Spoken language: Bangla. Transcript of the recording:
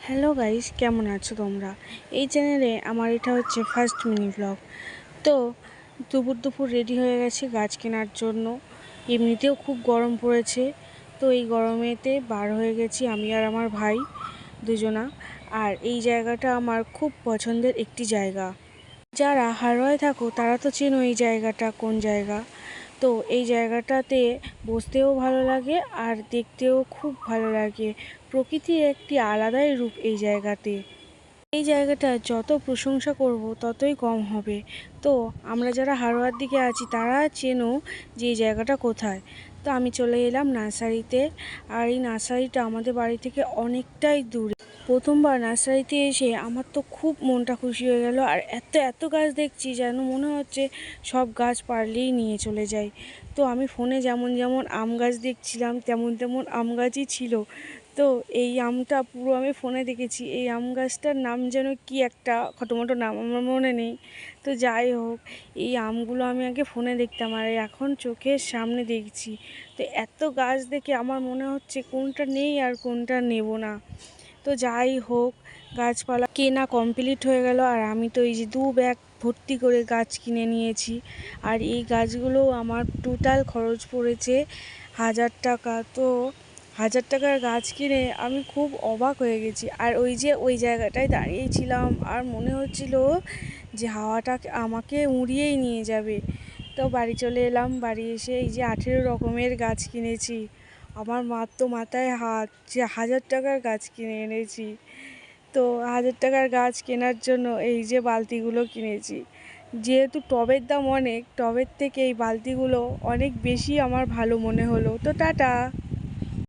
হ্যালো গাইস, কেমন আছো তোমরা? এই চ্যানেলে আমার এটা হচ্ছে ফার্স্ট মিনি ব্লগ। তো দুপুর দুপুর রেডি হয়ে গেছি গাছ কেনার জন্য। এমনিতেও খুব গরম পড়েছে, তো এই গরমেতে বার হয়ে গেছি আমি আর আমার ভাই দুজনা। আর এই জায়গাটা আমার খুব পছন্দের একটি জায়গা। যারা হারোয়ায় থাকো তারা তো চেনো এই জায়গাটা কোন জায়গা। তো এই জায়গাটাতে বসতেও ভালো লাগে আর দেখতেও খুব ভালো লাগে। প্রকৃতির একটি আলাদাই রূপ এই জায়গাতে। এই জায়গাটা যত প্রশংসা করব ততই কম হবে। তো আমরা যারা হারোয়ার দিকে আছি তারা চেনো যে এই জায়গাটা কোথায়। তো আমি চলে এলাম নার্সারিতে। আর এই নার্সারিটা আমাদের বাড়ি থেকে অনেকটাই দূরে। প্রথমবার নার্সারিতে এসে আমার তো খুব মনটা খুশি হয়ে গেল। আর এত এত গাছ দেখছি যেন মনে হচ্ছে সব গাছ পারলেই নিয়ে চলে যাই। তো আমি ফোনে যেমন যেমন আম গাছ দেখছিলাম তেমন তেমন আম গাছই ছিল। তো এই আমটা পুরো আমি ফোনে দেখেছি। এই আম গাছটার নাম যেন কি একটা খটোমটো নাম, আমার মনে নেই। তো যাই হোক, এই আমগুলো আমি আগে ফোনে দেখতাম আর এখন চোখের সামনে দেখছি। তো এত গাছ দেখে আমার মনে হচ্ছে কোনটা নেই আর কোনটা নেব না। তো যাই হোক, গাছপালা কেনা কমপ্লিট হয়ে গেল। আর আমি তো এই যে 2 ব্যাগ ভর্তি করে গাছ কিনে নিয়েছি। আর এই গাছগুলো আমার টোটাল খরচ পড়েছে 1000 টাকা। তো 1000 টাকার গাছ কিনে আমি খুব অবাক হয়ে গেছি। আর ওই যে ওই জায়গাটায় দাঁড়িয়েছিলাম আর মনে হচ্ছিল যে হাওয়াটা আমাকে উড়িয়েই নিয়ে যাবে। তো বাড়ি চলে এলাম। বাড়ি এসে এই যে 18 রকমের গাছ কিনেছি। আমার মার তো মাথায় হাত যে 1000 টাকার গাছ কিনে এনেছি। তো 1000 টাকার গাছ কেনার জন্য এই যে বালতিগুলো কিনেছি। যেহেতু টবের দাম অনেক, টবের থেকে এই বালতিগুলো অনেক বেশি আমার ভালো মনে হলো। তো টাটা।